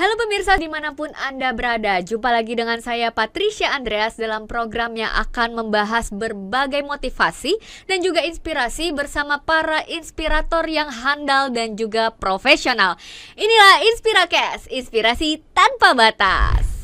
Halo pemirsa dimanapun Anda berada, jumpa lagi dengan saya Patricia Andreas dalam program yang akan membahas berbagai motivasi dan juga inspirasi bersama para inspirator yang handal dan juga profesional. Inilah Inspiracast, inspirasi tanpa batas.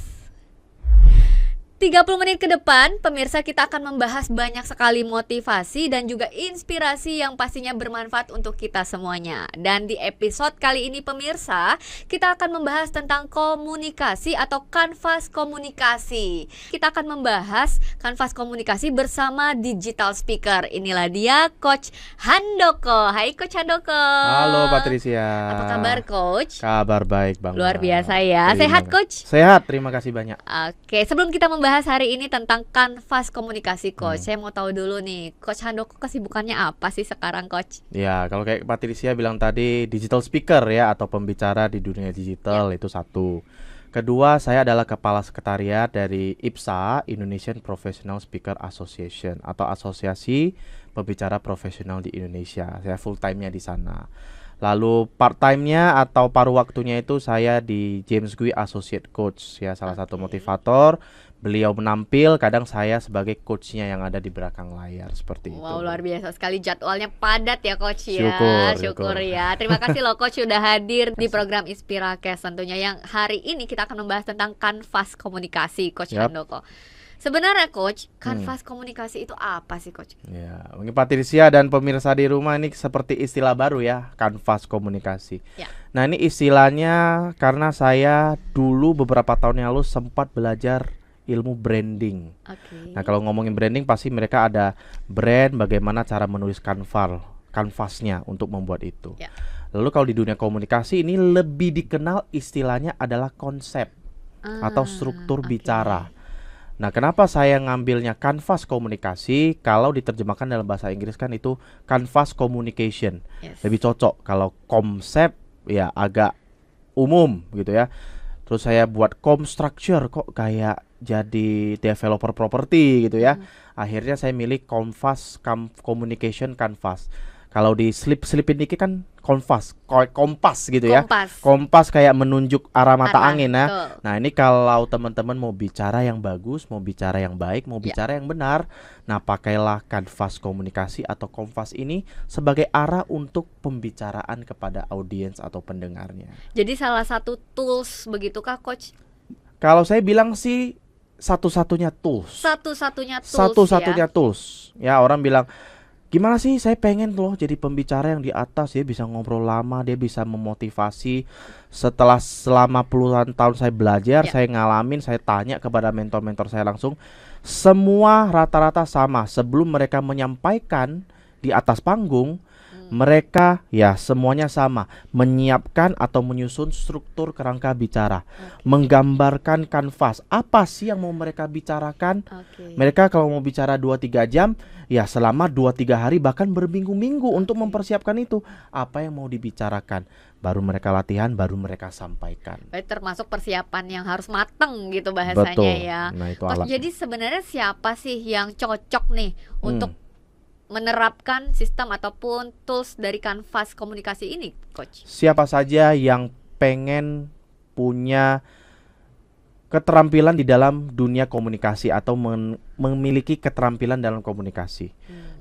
30 menit ke depan, pemirsa, kita akan membahas banyak sekali motivasi dan juga inspirasi yang pastinya bermanfaat untuk kita semuanya. Dan di episode kali ini pemirsa, kita akan membahas tentang komunikasi atau kanvas komunikasi. Kita akan membahas kanvas komunikasi bersama digital speaker. Inilah dia Coach Handoko. Hai Coach Handoko. Halo Patricia. Apa kabar Coach? Kabar baik banget. Luar biasa ya. Sehat Coach? Sehat, terima kasih banyak. Oke, sebelum kita membahas hari ini tentang kanvas komunikasi Coach, saya mau tahu dulu nih, Coach Handoko kesibukannya apa sih sekarang Coach? Ya, kalau kayak Patricia bilang tadi, digital speaker ya, atau pembicara di dunia digital itu satu. Kedua, saya adalah kepala sekretariat dari IPSA, Indonesian Professional Speaker Association, atau Asosiasi Pembicara Profesional di Indonesia. Saya full time-nya di sana. Lalu part time-nya atau paruh waktunya itu saya di James Gui Associate Coach ya, salah satu motivator. Beliau menampil, kadang saya sebagai coachnya yang ada di belakang layar seperti itu. Wow, luar biasa sekali, jadwalnya padat ya Coach ya. Syukur Ya. Terima kasih loh Coach sudah hadir di program Inspiracast tentunya, yang hari ini kita akan membahas tentang kanvas komunikasi Coach Handoko. Sebenarnya Coach, kanvas komunikasi itu apa sih Coach? Ya, mungkin Patricia dan pemirsa di rumah ini seperti istilah baru ya, kanvas komunikasi. Ya. Nah, ini istilahnya karena saya dulu beberapa tahun yang lalu sempat belajar ilmu branding. Nah, kalau ngomongin branding pasti mereka ada brand, bagaimana cara menulis kanvasnya untuk membuat itu. Ya. Lalu kalau di dunia komunikasi ini lebih dikenal istilahnya adalah konsep atau struktur bicara. Nah, kenapa saya ngambilnya kanvas komunikasi? Kalau diterjemahkan dalam bahasa Inggris kan itu kanvas communication. Lebih cocok. Kalau konsep ya agak umum gitu ya. Terus saya buat structure kok kayak jadi developer properti gitu ya. Akhirnya saya milih communication canvas. Kalau di selipin dikit kan kompas gitu ya. Kompas kayak menunjuk arah mata angin ya. Nah, ini kalau teman-teman mau bicara yang bagus, mau bicara yang baik, mau bicara yang benar, nah pakailah kanvas komunikasi atau kompas ini sebagai arah untuk pembicaraan kepada audiens atau pendengarnya. Jadi salah satu tools begitukah Coach? Kalau saya bilang sih satu-satunya tools. Satu-satunya tools. Ya, orang bilang, gimana sih, saya pengen loh jadi pembicara yang di atas, dia bisa ngobrol lama, dia bisa memotivasi. Selama puluhan tahun saya belajar, saya ngalamin, saya tanya kepada mentor-mentor saya langsung, semua rata-rata sama. Sebelum mereka menyampaikan di atas panggung, mereka ya semuanya sama, menyiapkan atau menyusun struktur kerangka bicara, menggambarkan kanvas apa sih yang mau mereka bicarakan. Mereka kalau mau bicara 2-3 jam ya selama 2-3 hari bahkan berminggu-minggu untuk mempersiapkan itu, apa yang mau dibicarakan, baru mereka latihan, baru mereka sampaikan. Termasuk persiapan yang harus mateng gitu bahasanya. Ya. Nah, itu jadi sebenarnya siapa sih yang cocok nih untuk menerapkan sistem ataupun tools dari kanvas komunikasi ini, Coach? Siapa saja yang pengen punya keterampilan di dalam dunia komunikasi atau memiliki keterampilan dalam komunikasi.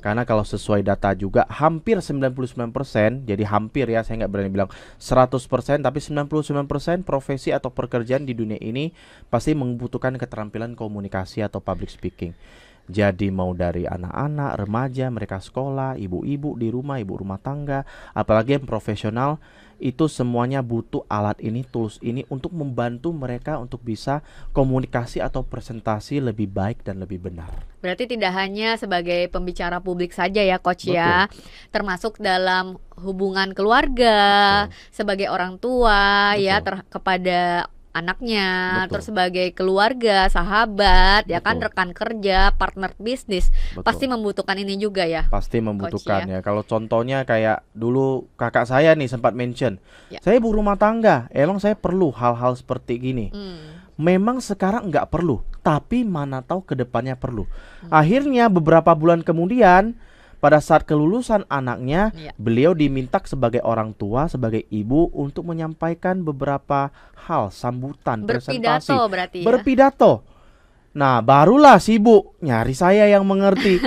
Karena kalau sesuai data juga hampir 99%, jadi hampir ya, saya nggak berani bilang 100%, tapi 99% profesi atau pekerjaan di dunia ini pasti membutuhkan keterampilan komunikasi atau public speaking. Jadi mau dari anak-anak, remaja, mereka sekolah, ibu-ibu di rumah, ibu rumah tangga, apalagi yang profesional, itu semuanya butuh alat ini, tools ini untuk membantu mereka untuk bisa komunikasi atau presentasi lebih baik dan lebih benar. Berarti tidak hanya sebagai pembicara publik saja ya Coach. Ya, termasuk dalam hubungan keluarga, sebagai orang tua ya kepada anaknya, terus sebagai keluarga, sahabat, ya kan, rekan kerja, partner bisnis, pasti membutuhkan ini juga ya. Pasti membutuhkan Coach, ya. Kalau contohnya kayak dulu kakak saya nih sempat mention, saya ibu rumah tangga, emang saya perlu hal-hal seperti gini. Memang sekarang nggak perlu, tapi mana tahu kedepannya perlu. Akhirnya beberapa bulan kemudian pada saat kelulusan anaknya, Iya. beliau diminta sebagai orang tua, sebagai ibu untuk menyampaikan beberapa hal, sambutan, presentasi, Berpidato berarti ya. berpidato. Nah, barulah sibuk nyari saya yang mengerti.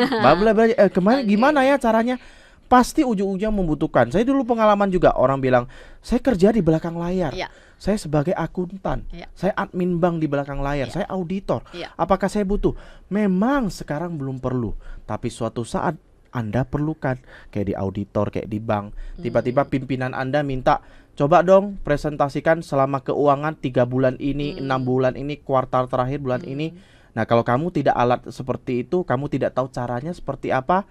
Kemarin gimana ya caranya? Pasti ujung-ujungnya membutuhkan. Saya dulu pengalaman juga, orang bilang, saya kerja di belakang layar. Iya. Saya sebagai akuntan, Iya. saya admin bank di belakang layar, Iya. saya auditor. Iya. Apakah saya butuh? Memang sekarang belum perlu, tapi suatu saat Anda perlukan, kayak di auditor, kayak di bank. Tiba-tiba pimpinan Anda minta, coba dong presentasikan selama keuangan 3 bulan ini, 6 bulan ini, kuartal terakhir bulan ini. Nah, kalau kamu tidak alat seperti itu, kamu tidak tahu caranya seperti apa,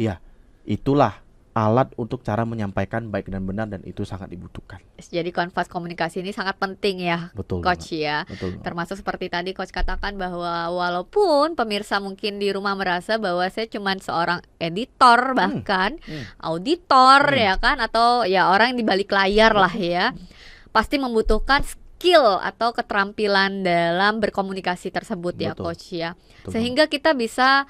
ya itulah alat untuk cara menyampaikan baik dan benar, dan itu sangat dibutuhkan. Jadi kanvas komunikasi ini sangat penting ya, Betul Coach banget. ya. Betul banget. Termasuk seperti tadi Coach katakan bahwa walaupun pemirsa mungkin di rumah merasa bahwa saya cuma seorang editor, bahkan auditor ya kan, atau ya orang yang di balik layar lah ya, pasti membutuhkan skill atau keterampilan dalam berkomunikasi tersebut ya, Betul. Coach ya. Betul Sehingga kita bisa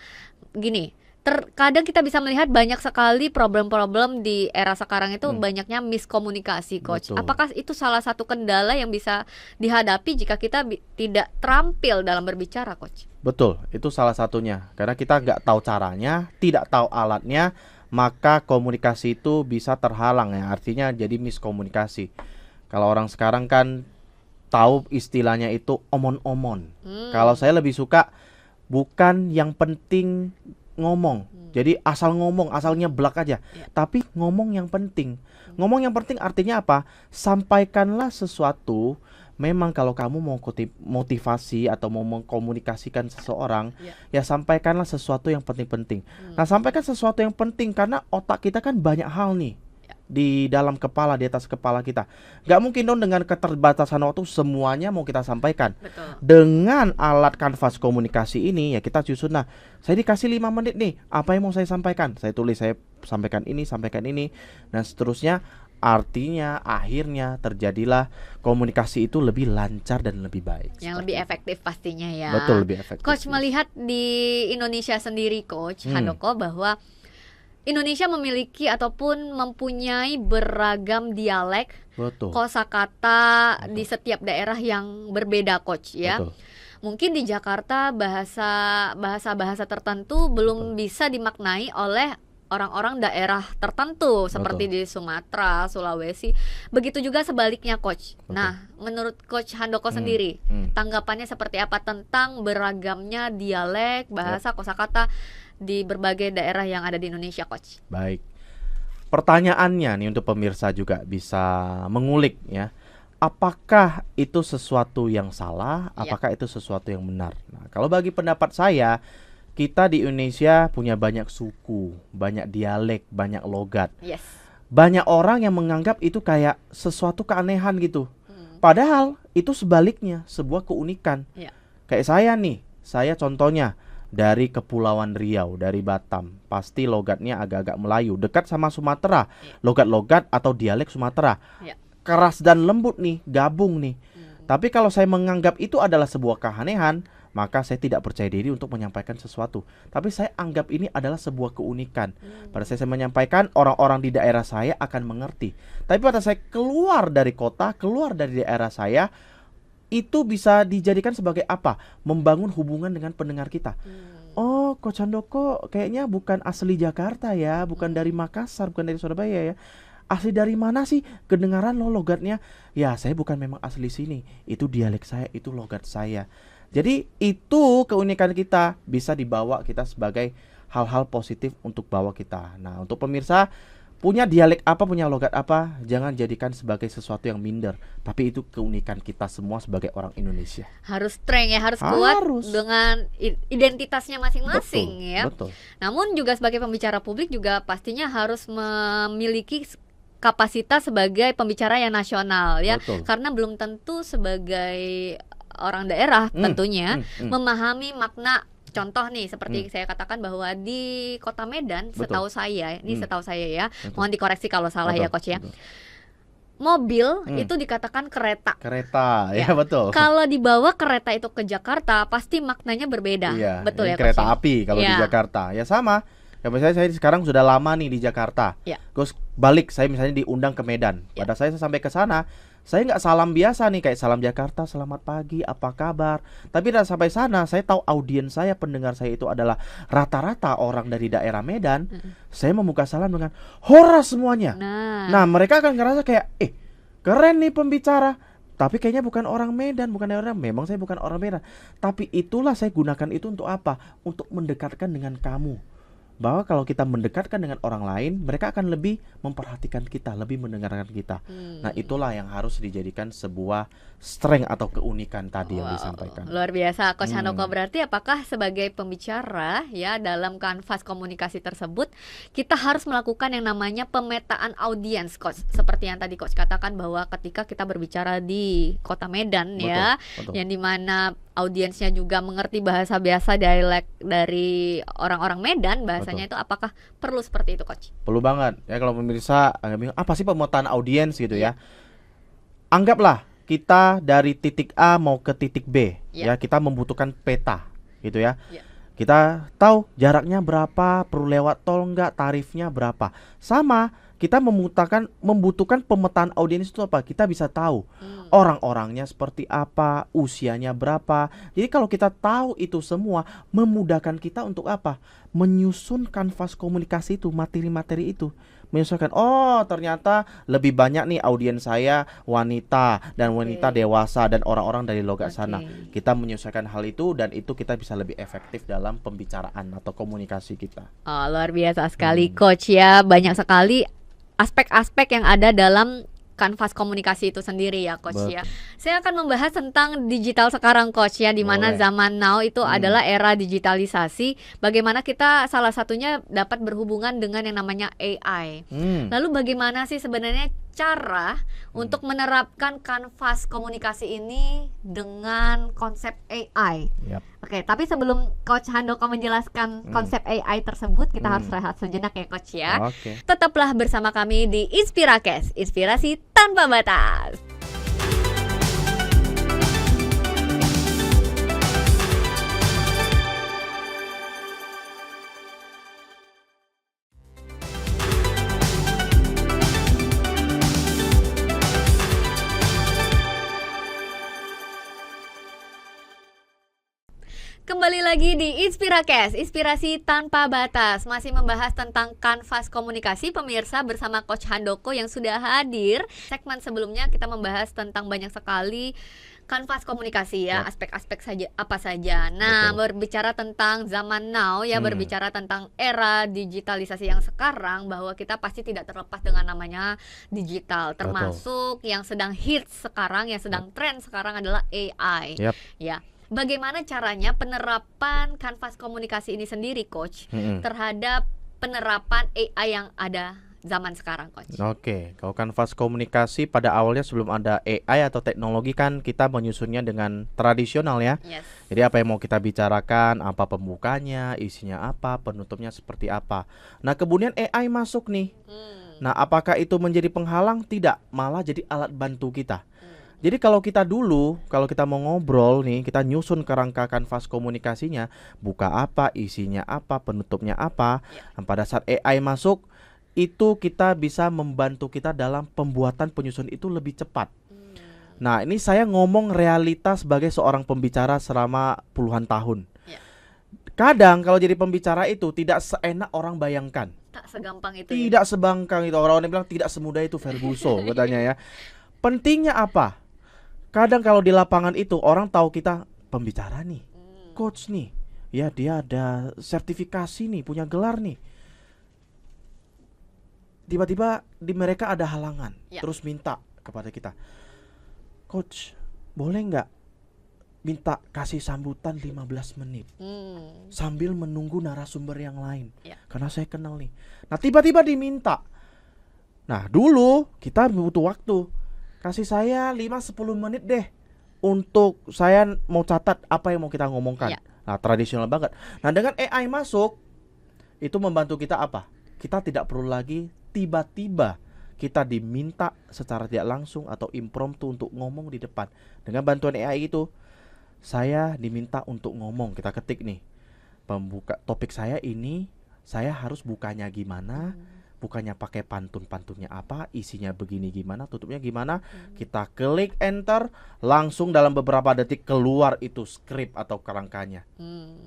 gini, terkadang kita bisa melihat banyak sekali problem-problem di era sekarang itu banyaknya miskomunikasi, Coach. Betul. Apakah itu salah satu kendala yang bisa dihadapi jika kita tidak terampil dalam berbicara, Coach? Betul, itu salah satunya. Karena kita nggak tahu caranya, tidak tahu alatnya, maka komunikasi itu bisa terhalang ya. Artinya jadi miskomunikasi. Kalau orang sekarang kan tahu istilahnya itu omon-omon. Kalau saya lebih suka bukan yang penting ngomong. Jadi asal ngomong, asal nyeblak aja. Tapi ngomong yang penting. Ngomong yang penting artinya apa? Sampaikanlah sesuatu. Memang kalau kamu mau motivasi atau mau mengkomunikasikan seseorang, ya sampaikanlah sesuatu yang penting-penting. Nah, sampaikan sesuatu yang penting karena otak kita kan banyak hal nih di dalam kepala, di atas kepala kita. Gak mungkin dong dengan keterbatasan waktu semuanya mau kita sampaikan. Betul. Dengan alat kanvas komunikasi ini ya kita susun, nah saya dikasih 5 menit nih, apa yang mau saya sampaikan? Saya tulis, saya sampaikan ini, dan seterusnya. Artinya akhirnya terjadilah komunikasi itu lebih lancar dan lebih baik. Yang lebih efektif pastinya ya. Betul, lebih efektif. Coach melihat di Indonesia sendiri, Coach Handoko, bahwa Indonesia memiliki ataupun mempunyai beragam dialek, Betul. kosakata di setiap daerah yang berbeda, Coach ya. Betul. Mungkin di Jakarta bahasa tertentu belum bisa dimaknai oleh orang-orang daerah tertentu seperti di Sumatera, Sulawesi. Begitu juga sebaliknya, Coach. Nah, menurut Coach Handoko sendiri, tanggapannya seperti apa tentang beragamnya dialek, bahasa, kosakata di berbagai daerah yang ada di Indonesia, Coach? Baik. Pertanyaannya nih untuk pemirsa juga bisa mengulik ya. Apakah itu sesuatu yang salah? Apakah itu sesuatu yang benar? Nah, kalau bagi pendapat saya, kita di Indonesia punya banyak suku, banyak dialek, banyak logat. Yes. Banyak orang yang menganggap itu kayak sesuatu keanehan gitu. Padahal itu sebaliknya, sebuah keunikan. Kayak saya nih, saya contohnya dari Kepulauan Riau, dari Batam. Pasti logatnya agak-agak Melayu, dekat sama Sumatera. Logat-logat atau dialek Sumatera. Keras dan lembut nih, gabung nih. Tapi kalau saya menganggap itu adalah sebuah keanehan, maka saya tidak percaya diri untuk menyampaikan sesuatu. Tapi saya anggap ini adalah sebuah keunikan. Pada saat saya menyampaikan, orang-orang di daerah saya akan mengerti. Tapi pada saya keluar dari kota, keluar dari daerah saya, itu bisa dijadikan sebagai apa? Membangun hubungan dengan pendengar kita. Oh, Coach Handoko kayaknya bukan asli Jakarta ya, bukan dari Makassar, bukan dari Surabaya ya. Asli dari mana sih? Kedengaran lo logatnya. Ya, saya bukan memang asli sini. Itu dialek saya, itu logat saya. Jadi itu keunikan kita, bisa dibawa kita sebagai hal-hal positif untuk bawa kita. Nah, untuk pemirsa, punya dialek apa, punya logat apa, jangan jadikan sebagai sesuatu yang minder. Tapi itu keunikan kita semua sebagai orang Indonesia. Harus strength ya, harus kuat dengan identitasnya masing-masing ya. Betul. Namun juga sebagai pembicara publik juga pastinya harus memiliki kapasitas sebagai pembicara yang nasional ya. Karena belum tentu sebagai orang daerah tentunya memahami makna. Contoh nih seperti saya katakan bahwa di Kota Medan, setahu saya, ini setahu saya ya, mohon dikoreksi kalau salah ya, Coach ya. Mobil itu dikatakan kereta. Kereta, ya betul. Kalau dibawa kereta itu ke Jakarta, pasti maknanya berbeda. Iya, betul ya, kereta Coach, api kalau di Jakarta. Ya sama. Kayak misalnya saya sekarang sudah lama nih di Jakarta. Ya. Terus balik saya misalnya diundang ke Medan. Pada saya sampai ke sana, saya nggak salam biasa nih kayak salam Jakarta, selamat pagi, apa kabar. Tapi udah sampai sana, saya tahu audiens saya, pendengar saya itu adalah rata-rata orang dari daerah Medan. Saya membuka salam dengan hora semuanya. Nah, mereka akan ngerasa kayak, keren nih pembicara. Tapi kayaknya bukan orang Medan, bukan daerah. Memang saya bukan orang Medan. Tapi itulah saya gunakan itu untuk apa? Untuk mendekatkan dengan kamu. Bahwa kalau kita mendekatkan dengan orang lain, mereka akan lebih memperhatikan kita, lebih mendengarkan kita. Nah, itulah yang harus dijadikan sebuah strength atau keunikan tadi yang disampaikan. Luar biasa, Coach Handoko. Berarti apakah sebagai pembicara ya dalam kanvas komunikasi tersebut, kita harus melakukan yang namanya pemetaan audiens, Coach. Seperti yang tadi Coach katakan bahwa ketika kita berbicara di Kota Medan, betul. Yang dimana audiensnya juga mengerti bahasa biasa dialek dari orang-orang Medan, bahasanya itu apakah perlu seperti itu, Coach? Perlu banget. Ya kalau pemirsa agak bingung, apa sih pemetaan audiens gitu ya? Anggaplah kita dari titik A mau ke titik B, ya kita membutuhkan peta gitu ya. Kita tahu jaraknya berapa, perlu lewat tol enggak, tarifnya berapa. Sama, kita membutuhkan pemetaan audiens itu apa? Kita bisa tahu orang-orangnya seperti apa, usianya berapa. Jadi kalau kita tahu itu semua, memudahkan kita untuk apa? Menyusun kanvas komunikasi itu, materi-materi itu. Menyesuaikan, oh ternyata lebih banyak nih audiens saya wanita dan wanita dewasa dan orang-orang dari logat sana. Kita menyesuaikan hal itu dan itu kita bisa lebih efektif dalam pembicaraan atau komunikasi kita. Oh, luar biasa sekali Coach ya. Banyak sekali aspek-aspek yang ada dalam kanvas komunikasi itu sendiri ya Coach ya. Saya akan membahas tentang digital sekarang Coach ya, di mana zaman now itu adalah era digitalisasi. Bagaimana kita salah satunya dapat berhubungan dengan yang namanya AI. Lalu bagaimana sih sebenarnya cara untuk menerapkan kanvas komunikasi ini dengan konsep AI? Oke, tapi sebelum Coach Handoko menjelaskan konsep AI tersebut, kita harus rehat sejenak ya Coach ya. Tetaplah bersama kami di Inspirakes, inspirasi tanpa batas. Kembali lagi di Inspirakes, inspirasi tanpa batas. Masih membahas tentang kanvas komunikasi pemirsa bersama Coach Handoko yang sudah hadir. Segmen sebelumnya kita membahas tentang banyak sekali kanvas komunikasi ya, aspek-aspek saja apa saja. Nah, berbicara tentang zaman now ya, berbicara tentang era digitalisasi yang sekarang, bahwa kita pasti tidak terlepas dengan namanya digital, termasuk yang sedang hits sekarang, yang sedang tren sekarang adalah AI. Ya. Bagaimana caranya penerapan kanvas komunikasi ini sendiri, Coach, terhadap penerapan AI yang ada zaman sekarang, Coach? Oke, kalau kanvas komunikasi pada awalnya sebelum ada AI atau teknologi kan kita menyusunnya dengan tradisional ya. Jadi apa yang mau kita bicarakan, apa pembukanya, isinya apa, penutupnya seperti apa. Nah kemudian AI masuk nih. Nah apakah itu menjadi penghalang? Tidak, malah jadi alat bantu kita. Jadi kalau kita mau ngobrol nih, kita nyusun kerangka kanvas komunikasinya, buka apa, isinya apa, penutupnya apa. Dan pada saat AI masuk, itu kita bisa membantu kita dalam pembuatan penyusun itu lebih cepat. Nah ini saya ngomong realitas sebagai seorang pembicara selama puluhan tahun. Kadang kalau jadi pembicara itu tidak seenak orang bayangkan. Tak segampang itu. Tidak sebangkang itu. Orang-orang bilang tidak semudah itu Ferguson katanya ya. Pentingnya apa? Kadang kalau di lapangan itu orang tahu kita pembicara nih, coach nih, ya dia ada sertifikasi nih, punya gelar nih. Tiba-tiba di mereka ada halangan, terus minta kepada kita, coach, boleh nggak minta kasih sambutan 15 menit sambil menunggu narasumber yang lain, karena saya kenal nih. Nah tiba-tiba diminta. Nah dulu kita butuh waktu. Kasih saya 5-10 menit deh untuk saya mau catat apa yang mau kita ngomongkan. Nah tradisional banget. Nah dengan AI masuk, itu membantu kita apa? Kita tidak perlu lagi tiba-tiba kita diminta secara tidak langsung atau impromptu untuk ngomong di depan. Dengan bantuan AI itu, saya diminta untuk ngomong. Kita ketik nih, pembuka topik saya ini, saya harus bukanya gimana, bukanya pakai pantun-pantunnya apa, isinya begini gimana, tutupnya gimana. Kita klik enter, langsung dalam beberapa detik keluar itu skrip atau kerangkanya.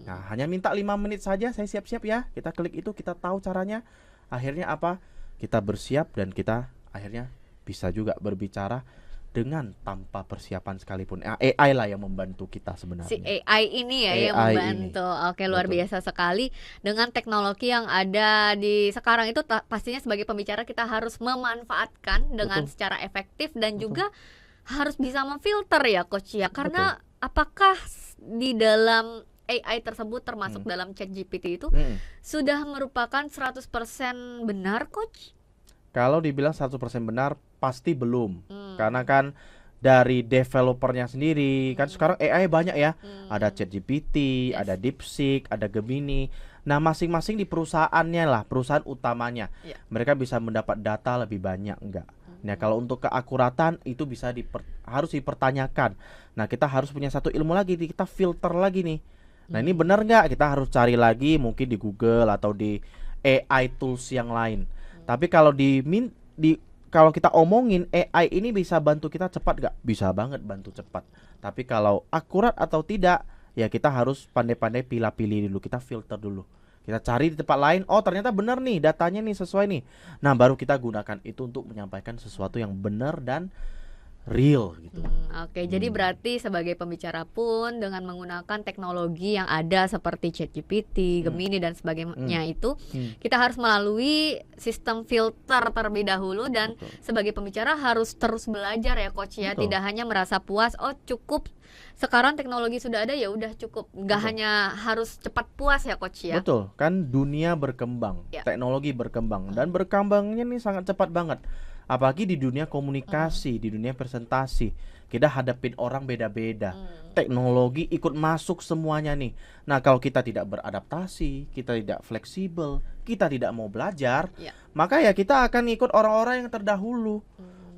Nah, hanya minta 5 menit saja, saya siap-siap ya. Kita klik itu, kita tahu caranya. Akhirnya apa? Kita bersiap dan kita akhirnya bisa juga berbicara dengan tanpa persiapan sekalipun. AI lah yang membantu kita sebenarnya. Si AI ini ya yang AI membantu. ini. Oke, luar Betul. biasa sekali dengan teknologi yang ada di sekarang itu pastinya sebagai pembicara kita harus memanfaatkan dengan Betul. secara efektif dan Betul. juga harus bisa memfilter ya coach ya. Karena apakah di dalam AI tersebut termasuk dalam ChatGPT itu sudah merupakan 100% benar coach? Kalau dibilang 100% benar, pasti belum. Karena kan dari developernya sendiri, kan sekarang AI banyak ya. Ada ChatGPT, ada DeepSeek, ada Gemini. Nah, masing-masing di perusahaannya lah, perusahaan utamanya. Mereka bisa mendapat data lebih banyak enggak? Nah, kalau untuk keakuratan itu bisa harus dipertanyakan. Nah, kita harus punya satu ilmu lagi, kita filter lagi nih. Nah, ini benar nggak? Kita harus cari lagi mungkin di Google atau di AI tools yang lain. Tapi kalau kalau kita omongin AI ini bisa bantu kita cepat nggak? Bisa banget bantu cepat. Tapi kalau akurat atau tidak, ya kita harus pandai-pandai pilih-pilih dulu. Kita filter dulu. Kita cari di tempat lain. Oh, ternyata benar nih, datanya nih sesuai nih. Nah, baru kita gunakan itu untuk menyampaikan sesuatu yang benar dan real gitu. Oke, jadi berarti sebagai pembicara pun dengan menggunakan teknologi yang ada seperti ChatGPT, Gemini dan sebagainya itu kita harus melalui sistem filter terlebih dahulu dan sebagai pembicara harus terus belajar ya coach ya. Tidak hanya merasa puas, oh cukup sekarang teknologi sudah ada ya udah cukup. Nggak hanya harus cepat puas ya coach ya. Betul, kan dunia berkembang, teknologi berkembang dan berkembangnya nih sangat cepat banget. Apalagi di dunia komunikasi, di dunia presentasi, kita hadapin orang beda-beda. Teknologi ikut masuk semuanya nih. Nah, kalau kita tidak beradaptasi, kita tidak fleksibel, kita tidak mau belajar, maka ya kita akan ikut orang-orang yang terdahulu.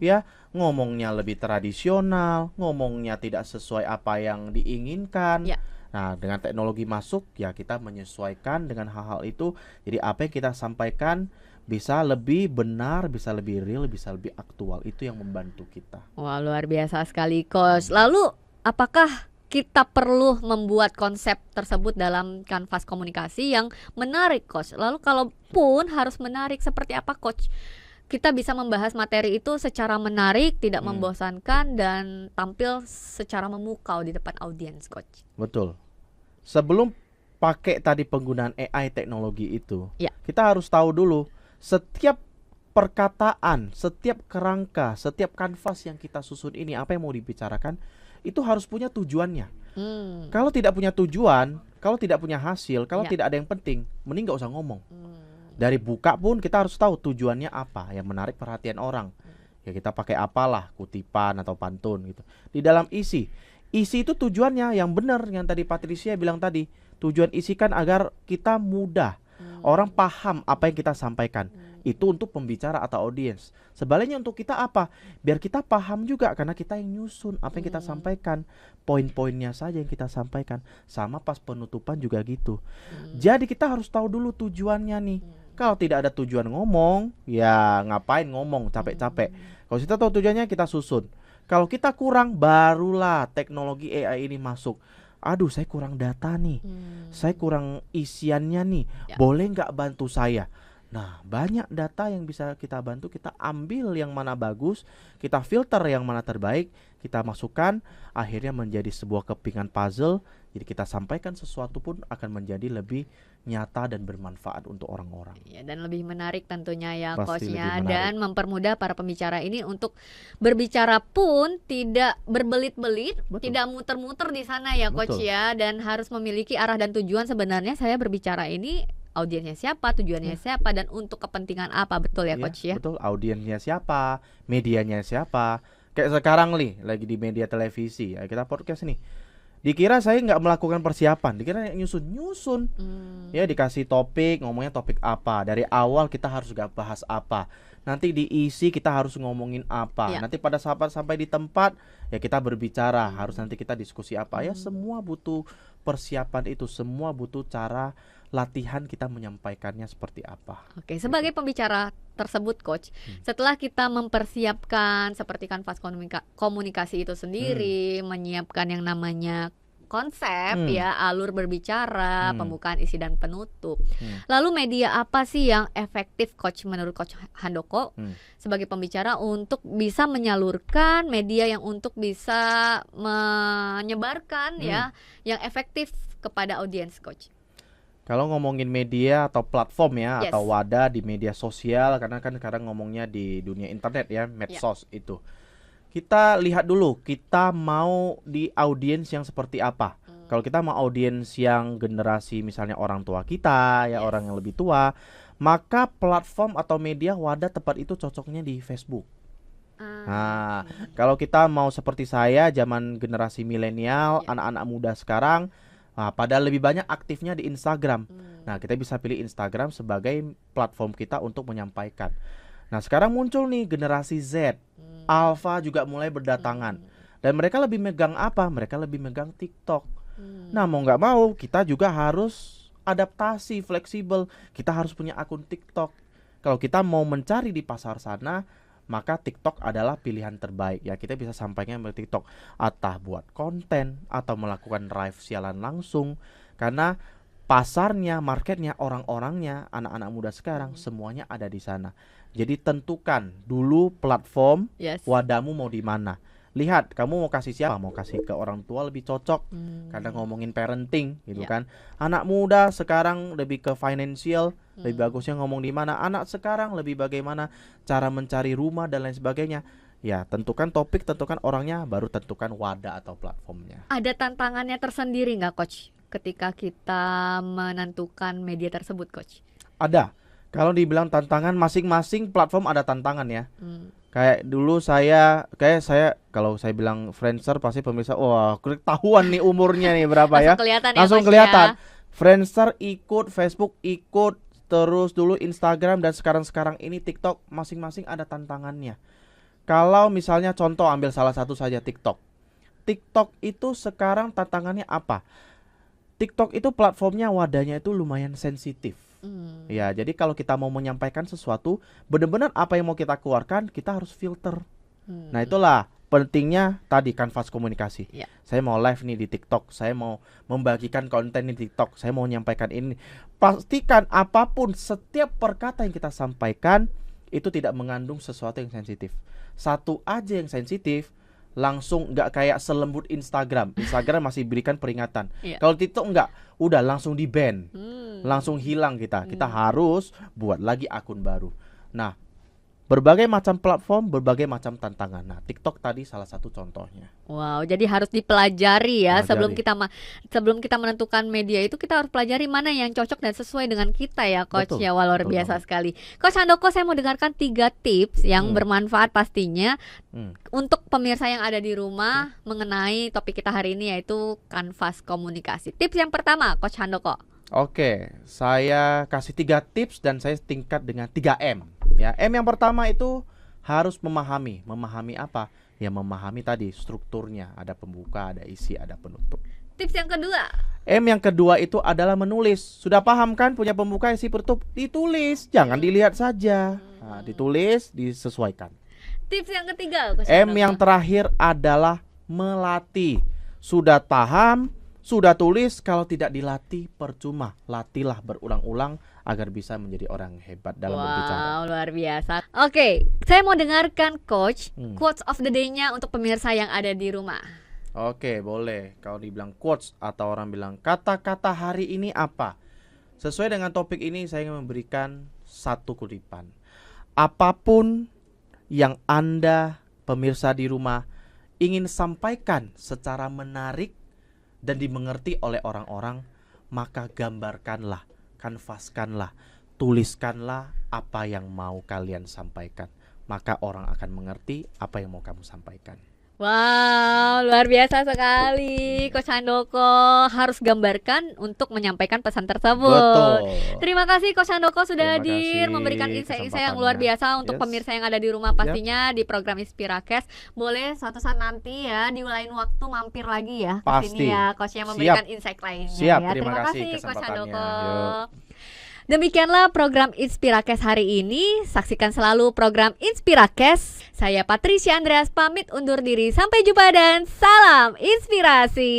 Ya, ngomongnya lebih tradisional, ngomongnya tidak sesuai apa yang diinginkan. Nah, dengan teknologi masuk, ya kita menyesuaikan dengan hal-hal itu. Jadi apa yang kita sampaikan bisa lebih benar, bisa lebih real, bisa lebih aktual. Itu yang membantu kita. Wah, luar biasa sekali coach. Lalu apakah kita perlu membuat konsep tersebut dalam kanvas komunikasi yang menarik coach? Lalu kalaupun harus menarik, seperti apa coach? Kita bisa membahas materi itu secara menarik, tidak membosankan dan tampil secara memukau di depan audiens coach. Betul. Sebelum pakai tadi penggunaan AI teknologi itu, kita harus tahu dulu setiap perkataan, setiap kerangka, setiap kanvas yang kita susun ini, apa yang mau dibicarakan, itu harus punya tujuannya. Kalau tidak punya tujuan, kalau tidak punya hasil, kalau tidak ada yang penting, mending gak usah ngomong. Dari buka pun kita harus tahu tujuannya apa yang menarik perhatian orang. Ya kita pakai apalah, kutipan atau pantun gitu. Di dalam isi itu tujuannya yang benar, yang tadi Patricia bilang tadi. Tujuan isi kan agar kita mudah, orang paham apa yang kita sampaikan. Itu untuk pembicara atau audiens. Sebaliknya untuk kita apa? Biar kita paham juga, karena kita yang nyusun apa yang kita sampaikan. Poin-poinnya saja yang kita sampaikan. Sama pas penutupan juga gitu. Jadi kita harus tahu dulu tujuannya nih. Kalau tidak ada tujuan ngomong, ya ngapain ngomong capek-capek. Kalau kita tahu tujuannya, kita susun. Kalau kita kurang, barulah teknologi AI ini masuk. Aduh, saya kurang data nih, saya kurang isiannya nih, boleh nggak bantu saya? Nah, banyak data yang bisa kita bantu. Kita ambil yang mana bagus, kita filter yang mana terbaik, kita masukkan, akhirnya menjadi sebuah kepingan puzzle. Jadi kita sampaikan sesuatu pun akan menjadi lebih nyata dan bermanfaat untuk orang-orang. Ya, dan lebih menarik tentunya ya Pasti coachnya, lebih menarik. dan mempermudah para pembicara ini untuk berbicara pun tidak berbelit-belit, Betul. tidak muter-muter di sana ya coach Betul. ya, dan harus memiliki arah dan tujuan. Sebenarnya saya berbicara ini audiensnya siapa, tujuannya siapa, dan untuk kepentingan apa, betul ya coach ya? Betul, audiensnya siapa, medianya siapa. Kayak sekarang nih, lagi di media televisi, ya, kita podcast nih. Dikira saya nggak melakukan persiapan, dikira nyusun. Ya, dikasih topik, ngomongnya topik apa. Dari awal kita harus gak bahas apa. Nanti diisi kita harus ngomongin apa. Nanti pada saat sampai di tempat, ya kita berbicara. Harus nanti kita diskusi apa. Ya semua butuh persiapan itu, semua butuh cara latihan kita menyampaikannya seperti apa. Oke, sebagai pembicara tersebut coach, setelah kita mempersiapkan seperti kanvas komunikasi itu sendiri, menyiapkan yang namanya konsep ya, alur berbicara, pembukaan, isi dan penutup. Lalu media apa sih yang efektif coach menurut coach Handoko sebagai pembicara untuk bisa menyalurkan, media yang untuk bisa menyebarkan ya yang efektif kepada audiens coach? Kalau ngomongin media atau platform ya, Yes. atau wadah di media sosial, karena kan sekarang ngomongnya di dunia internet ya, medsos itu. Kita lihat dulu, kita mau di audiens yang seperti apa. Kalau kita mau audiens yang generasi misalnya orang tua kita, ya Yes. orang yang lebih tua, maka platform atau media wadah tepat itu cocoknya di Facebook. Nah, kalau kita mau seperti saya, zaman generasi milenial, anak-anak muda sekarang, pada lebih banyak aktifnya di Instagram. Nah, kita bisa pilih Instagram sebagai platform kita untuk menyampaikan. Nah, sekarang muncul nih generasi Z, Alpha juga mulai berdatangan. Dan mereka lebih megang apa? Mereka lebih megang TikTok. Nah, mau nggak mau, kita juga harus adaptasi, fleksibel. Kita harus punya akun TikTok. Kalau kita mau mencari di pasar sana, maka TikTok adalah pilihan terbaik. Ya, kita bisa sampaikan melalui TikTok. Atau buat konten, atau melakukan live siaran langsung. Karena pasarnya, marketnya, orang-orangnya, anak-anak muda sekarang, semuanya ada di sana. Jadi tentukan dulu platform, wadahmu mau di mana. Lihat, kamu mau kasih siapa? Mau kasih ke orang tua lebih cocok. Karena ngomongin parenting gitu kan. Anak muda sekarang lebih ke financial, lebih bagusnya ngomong di mana. Anak sekarang lebih bagaimana cara mencari rumah dan lain sebagainya. Ya, tentukan topik, tentukan orangnya, baru tentukan wadah atau platformnya. Ada tantangannya tersendiri nggak coach ketika kita menentukan media tersebut coach? Ada. Kalau dibilang tantangan, masing-masing platform ada tantangan ya. Kayak dulu saya kalau saya bilang Friendster pasti pemirsa, wah ketahuan nih umurnya nih berapa ya. Langsung kelihatan. Friendster ikut, Facebook ikut, terus dulu Instagram dan sekarang ini TikTok, masing-masing ada tantangannya. Kalau misalnya contoh ambil salah satu saja TikTok. TikTok itu sekarang tantangannya apa? TikTok itu platformnya, wadahnya itu lumayan sensitif. Ya, jadi kalau kita mau menyampaikan sesuatu, benar-benar apa yang mau kita keluarkan, kita harus filter. Nah, itulah pentingnya tadi kanvas komunikasi. Saya mau live nih di TikTok, saya mau membagikan konten di TikTok, saya mau menyampaikan ini. Pastikan apapun, setiap perkata yang kita sampaikan itu tidak mengandung sesuatu yang sensitif. Satu aja yang sensitif, langsung nggak kayak selembut Instagram. Instagram masih berikan peringatan. Kalau TikTok nggak, udah langsung di ban, langsung hilang kita. Kita harus buat lagi akun baru. Nah, berbagai macam platform, berbagai macam tantangan. Nah, TikTok tadi salah satu contohnya. Wow, jadi harus dipelajari ya sebelum kita menentukan media itu, kita harus pelajari mana yang cocok dan sesuai dengan kita ya coach. Betul, ya, luar biasa sekali. Coach Handoko, saya mau dengarkan 3 tips yang bermanfaat pastinya untuk pemirsa yang ada di rumah mengenai topik kita hari ini, yaitu kanvas komunikasi. Tips yang pertama, Coach Handoko. Oke, saya kasih 3 tips dan saya tingkat dengan 3M. Ya, M yang pertama itu harus memahami. Memahami apa? Ya, memahami tadi strukturnya. Ada pembuka, ada isi, ada penutup. Tips yang kedua. M yang kedua itu adalah menulis. Sudah paham kan punya pembuka, isi, penutup? Ditulis, jangan dilihat saja. Nah, ditulis, disesuaikan. Tips yang ketiga, Coach M Handoko. yang terakhir adalah melatih. Sudah paham, sudah tulis, kalau tidak dilatih percuma. Latihlah berulang-ulang agar bisa menjadi orang hebat dalam berbicara. Wow, luar biasa. Oke, saya mau dengarkan Coach quotes of the day-nya untuk pemirsa yang ada di rumah. Oke, boleh. Kalau dibilang quotes atau orang bilang kata-kata hari ini apa? Sesuai dengan topik ini saya ingin memberikan satu kutipan. Apapun yang Anda pemirsa di rumah ingin sampaikan secara menarik dan dimengerti oleh orang-orang, maka gambarkanlah, kanvaskanlah, tuliskanlah apa yang mau kalian sampaikan. Maka orang akan mengerti apa yang mau kamu sampaikan. Wow, luar biasa sekali Coach Handoko, harus gambarkan untuk menyampaikan pesan tersebut. Betul. Terima kasih Coach Handoko sudah Terima hadir kasih memberikan insight-insight yang luar kesempatannya. biasa untuk Yes. pemirsa yang ada di rumah pastinya di program Inspirakes. Boleh suatu saat nanti ya di lain waktu mampir lagi ya ke Pasti. sini ya Coach yang Siap. memberikan insight lainnya Siap, ya. terima kasih Coach kesempatannya. Handoko. Yuk. Demikianlah program Inspirakes hari ini. Saksikan selalu program Inspirakes. Saya Patricia Andreas pamit undur diri. Sampai jumpa dan salam inspirasi.